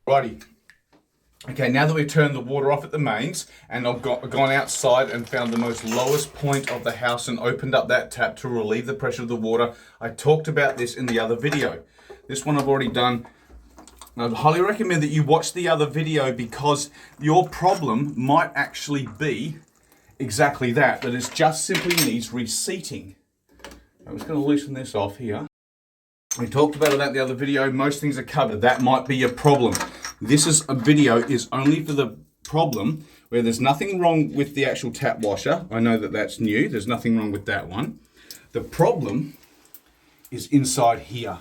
Righty. Okay, now that we've turned the water off at the mains and I've gone outside and found the most lowest point of the house and opened up that tap to relieve the pressure of the water, I talked about this in the other video. This one I've already done. I'd highly recommend that you watch the other video because your problem might actually be exactly that it just simply needs reseating. I'm just going to loosen this off here. We talked about it at the other video. Most things are covered. That might be your problem. This is a video is only for the problem where there's nothing wrong with the actual tap washer. I know that that's new. There's nothing wrong with that one. The problem is inside here.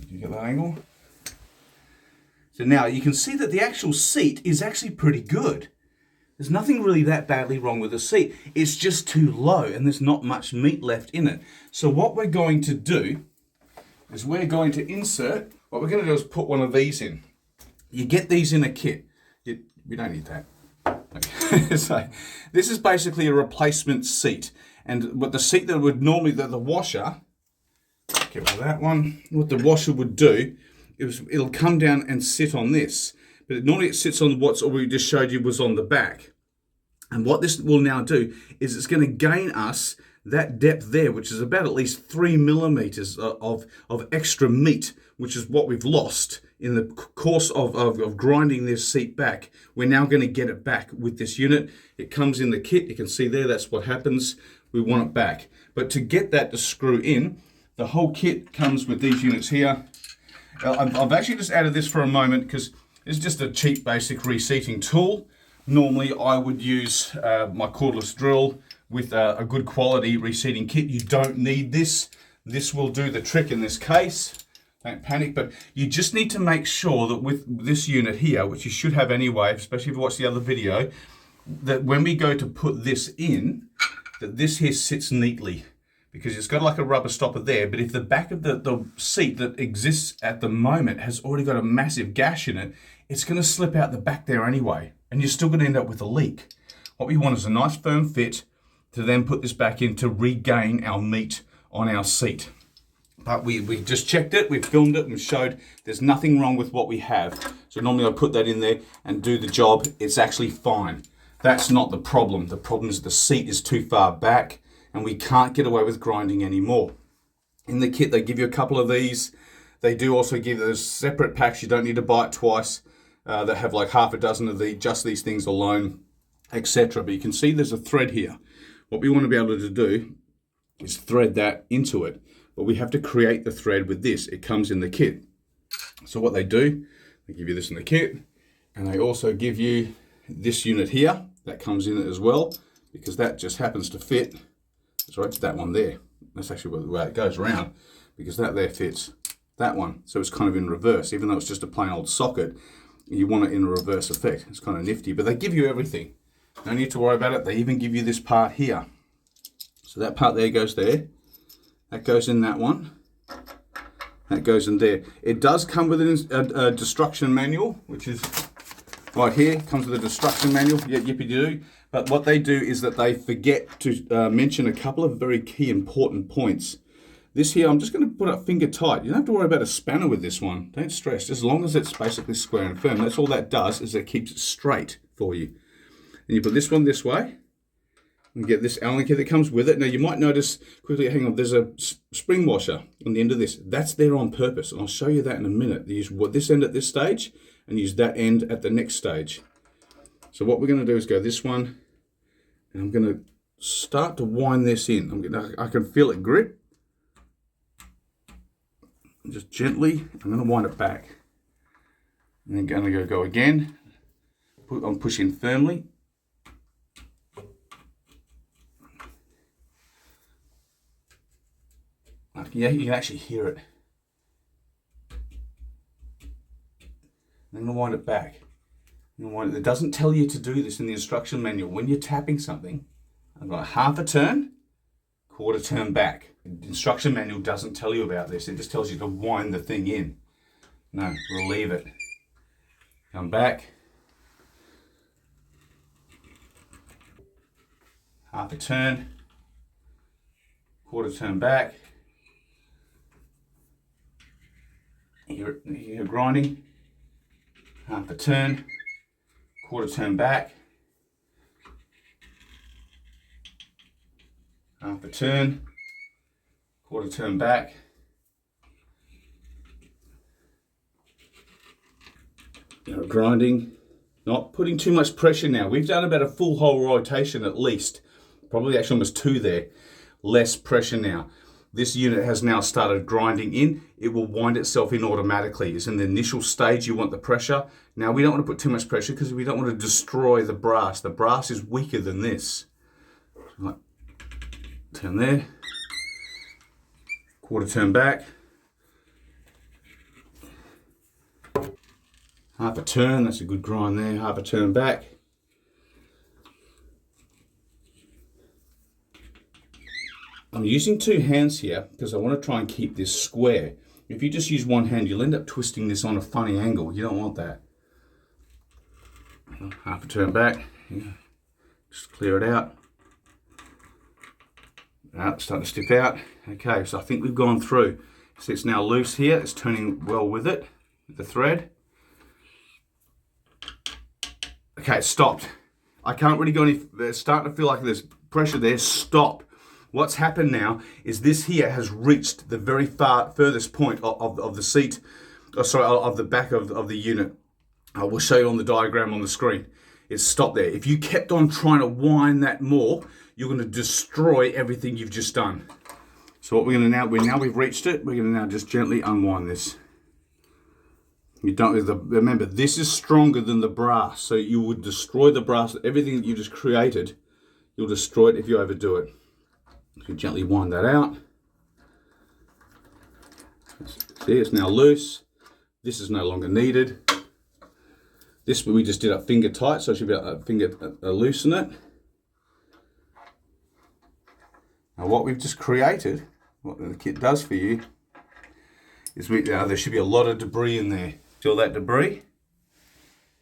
Did you get that angle? So now you can see that the actual seat is actually pretty good. There's nothing really that badly wrong with the seat. It's just too low and there's not much meat left in it. So what we're going to do is we're going to insert, what we're going to do is put one of these in. You get these in a kit. We don't need that. Okay. So this is basically a replacement seat. And what the seat that would normally, the washer, get rid of that one, what the washer would do, it'll come down and sit on this. But normally it sits on what we just showed you was on the back. And what this will now do is it's going to gain us that depth there, which is about at least 3 millimeters of extra meat, which is what we've lost in the course of grinding this seat back. We're now going to get it back with this unit. It comes in the kit. You can see there, that's what happens. We want it back. But to get that to screw in, the whole kit comes with these units here. I've actually just added this for a moment because it's just a cheap basic reseating tool. Normally I would use my cordless drill with a good quality reseating kit. You don't need this. This will do the trick in this case. Don't panic, but you just need to make sure that with this unit here, which you should have anyway, especially if you watch the other video, that when we go to put this in, that this here sits neatly. Because it's got like a rubber stopper there, but if the back of the seat that exists at the moment has already got a massive gash in it, it's going to slip out the back there anyway, and you're still going to end up with a leak. What we want is a nice firm fit to then put this back in to regain our meat on our seat. But we just checked it, we filmed it and showed there's nothing wrong with what we have. So normally I put that in there and do the job. It's actually fine. That's not the problem. The problem is the seat is too far back and we can't get away with grinding anymore. In the kit, they give you a couple of these. They do also give those separate packs. You don't need to buy it twice. That have like half a dozen of just these things alone, etc. But you can see there's a thread here. What we want to be able to do is thread that into it. But we have to create the thread with this. It comes in the kit. So what they do, they give you this in the kit, and they also give you this unit here that comes in it as well, because that just happens to fit. Sorry, it's that one there. That's actually the way it goes around, because that there fits that one. So it's kind of in reverse, even though it's just a plain old socket. You want it in a reverse effect. It's kind of nifty, but they give you everything. No need to worry about it. They even give you this part here. So that part there goes there. That goes in that one. That goes in there. It does come with a destruction manual, which is right here. It comes with a destruction manual. Yeah, yippee-doo. But what they do is that they forget to mention a couple of very key important points. This here, I'm just going to put it finger tight. You don't have to worry about a spanner with this one. Don't stress. As long as it's basically square and firm. That's all that does, is it keeps it straight for you. And you put this one this way. And get this Allen key that comes with it. Now you might notice, quickly, hang on, there's a spring washer on the end of this. That's there on purpose. And I'll show you that in a minute. You use this end at this stage and use that end at the next stage. So what we're going to do is go this one. And I'm going to start to wind this in. I can feel it grip. Just gently, I'm going to wind it back. And then going to go again. I'm pushing firmly. Yeah, you can actually hear it. I'm going to wind it back. It doesn't tell you to do this in the instruction manual. When you're tapping something, I've got half a turn, quarter turn back. The instruction manual doesn't tell you about this. It just tells you to wind the thing in. No, relieve it. Come back. Half a turn, quarter turn back. You're grinding. half a turn, quarter turn back, half a turn, quarter turn back, now grinding, not putting too much pressure now. We've done about a full whole rotation at least, probably actually almost 2 there. Less pressure now. This unit has now started grinding in. It will wind itself in automatically. It's in the initial stage you want the pressure. Now we don't want to put too much pressure because we don't want to destroy the brass. The brass is weaker than this. Turn there. Quarter turn back. Half a turn, that's a good grind there. Half a turn back. I'm using 2 hands here because I want to try and keep this square. If you just use 1 hand, you'll end up twisting this on a funny angle. You don't want that. Half a turn back. Just clear it out. It's starting to stick out. Okay, so I think we've gone through. So it's now loose here. It's turning well with it, with the thread. Okay, it stopped. I can't really go any, it's starting to feel like there's pressure there. Stop. What's happened now is this here has reached the very furthest point of the seat, of the back of the unit. I will show you on the diagram on the screen. It's stopped there. If you kept on trying to wind that more, you're going to destroy everything you've just done. So what we're going to now we've reached it, we're going to now just gently unwind this. You don't remember, this is stronger than the brass, so you would destroy the brass. Everything that you just created, you'll destroy it if you overdo it. So gently wind that out. See, it's now loose. This is no longer needed. This we just did a finger tight, so I should be able to loosen it. Now what we've just created, what the kit does for you, is there should be a lot of debris in there. See all that debris?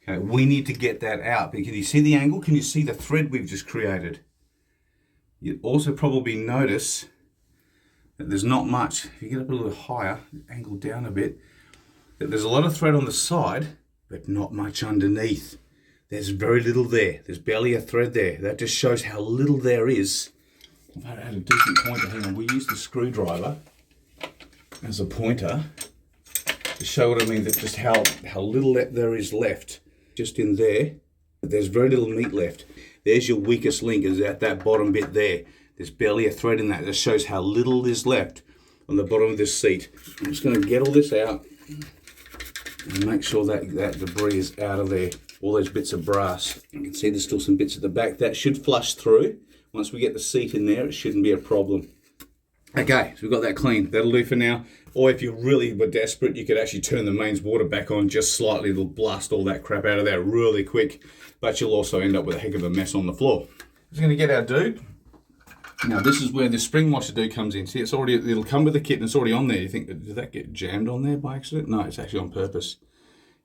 Okay, we need to get that out. But can you see the angle? Can you see the thread we've just created? You'll also probably notice that there's not much. If you get up a little higher, angle down a bit, that there's a lot of thread on the side, but not much underneath. There's very little there. There's barely a thread there. That just shows how little there is. If I had a decent pointer, hang on, we use the screwdriver as a pointer to show what I mean, that just how little there is left. Just in there, there's very little meat left. There's your weakest link, is at that bottom bit there. There's barely a thread in that. That shows how little is left on the bottom of this seat. I'm just going to get all this out and make sure that debris is out of there. All those bits of brass. You can see there's still some bits at the back. That should flush through. Once we get the seat in there, it shouldn't be a problem. Okay, so we've got that clean. That'll do for now. Or if you really were desperate, you could actually turn the mains water back on just slightly. It'll blast all that crap out of there really quick. But you'll also end up with a heck of a mess on the floor. Just going to get our dude. Now this is where the spring washer dude comes in. See, it's already, it'll come with the kit and it's already on there. You think, did that get jammed on there by accident? No, it's actually on purpose.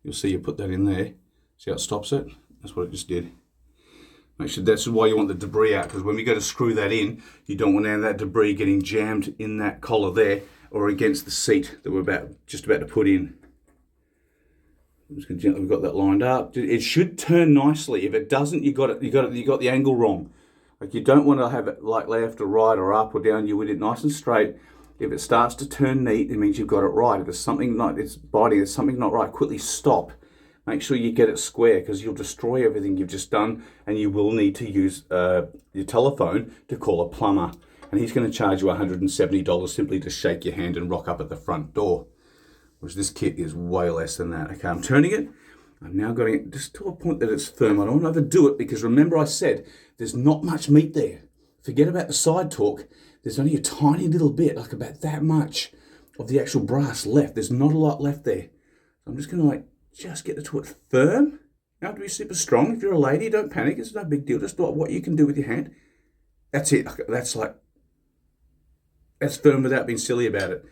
You'll see you put that in there. See how it stops it? That's what it just did. Make sure that's why you want the debris out, because when we go to screw that in, you don't want any of that debris getting jammed in that collar there or against the seat that we're just about to put in. I'm just going to gently, we've got that lined up. It should turn nicely. If it doesn't, you got the angle wrong. Like, you don't want to have it like left or right or up or down. You want it nice and straight. If it starts to turn neat, it means you've got it right. If there's something not, it's body, there's something not right, quickly stop. Make sure you get it square, because you'll destroy everything you've just done, and you will need to use your telephone to call a plumber. And he's going to charge you $170 simply to shake your hand and rock up at the front door. Whereas this kit is way less than that. Okay, I'm turning it. I'm now getting it just to a point that it's firm. I don't want to overdo it, because remember I said there's not much meat there. Forget about the side torque. There's only a tiny little bit, like about that much of the actual brass left. There's not a lot left there. So I'm just going to just get to it firm. You don't have to be super strong. If you're a lady, don't panic. It's no big deal. Just do what you can do with your hand. That's it. That's firm without being silly about it.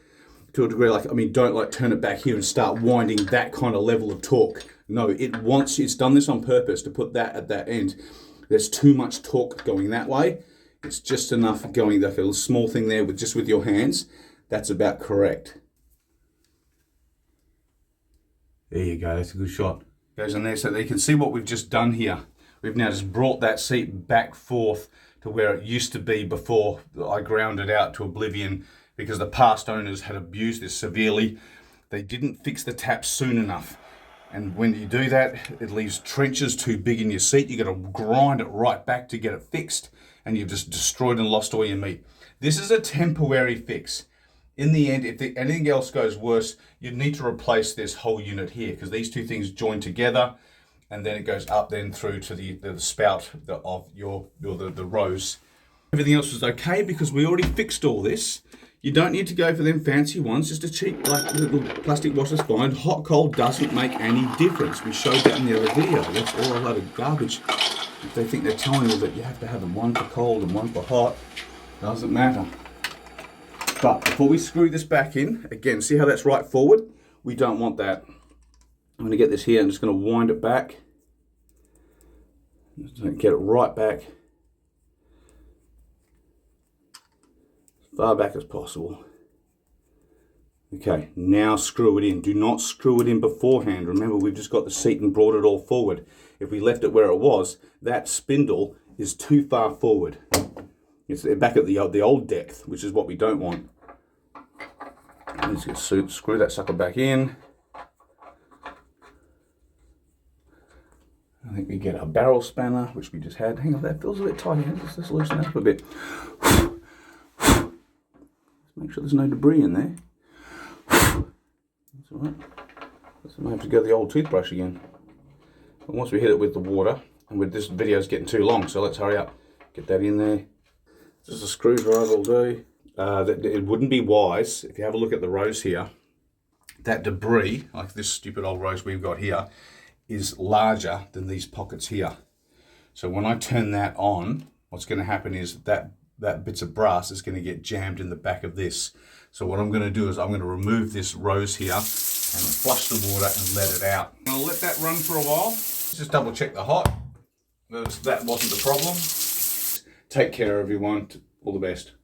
To a degree, don't turn it back here and start winding that kind of level of torque. No, it's done this on purpose to put that at that end. There's too much torque going that way. It's just enough going like a little small thing there with your hands. That's about correct. There you go, that's a good shot. Goes in there so that you can see what we've just done here. We've now just brought that seat back forth to where it used to be before I ground it out to oblivion, because the past owners had abused this severely. They didn't fix the tap soon enough. And when you do that, it leaves trenches too big in your seat. You got to grind it right back to get it fixed, and you've just destroyed and lost all your meat. This is a temporary fix. In the end, if anything else goes worse, you'd need to replace this whole unit here, because these two things join together, and then it goes up then through to the spout of the rose. Everything else was okay because we already fixed all this. You don't need to go for them fancy ones, just a cheap like little plastic washer's fine. Hot cold doesn't make any difference. We showed that in the other video. That's all a load of garbage. If they think they're telling you that you have to have them one for cold and one for hot, doesn't matter. But before we screw this back in, again, see how that's right forward? We don't want that. I'm going to get this here and just going to wind it back. Just get it right back. As far back as possible. Okay, now screw it in. Do not screw it in beforehand. Remember, we've just got the seat and brought it all forward. If we left it where it was, that spindle is too far forward. It's back at the old depth, which is what we don't want. Let's just screw that sucker back in. I think we get our barrel spanner, which we just had. Hang on, that feels a bit tight here. Let's loosen it up a bit. Make sure there's no debris in there. That's all right. So I might have to go to the old toothbrush again. But once we hit it with the water, and with this video's getting too long, so let's hurry up. Get that in there. Just a screwdriver will do. It wouldn't be wise, if you have a look at the rose here, that debris, like this stupid old rose we've got here, is larger than these pockets here. So when I turn that on, what's going to happen is that bits of brass is going to get jammed in the back of this. So what I'm going to do is I'm going to remove this rose here and flush the water and let it out. I'll let that run for a while. Just double check the hot. That wasn't the problem. Take care, everyone. All the best.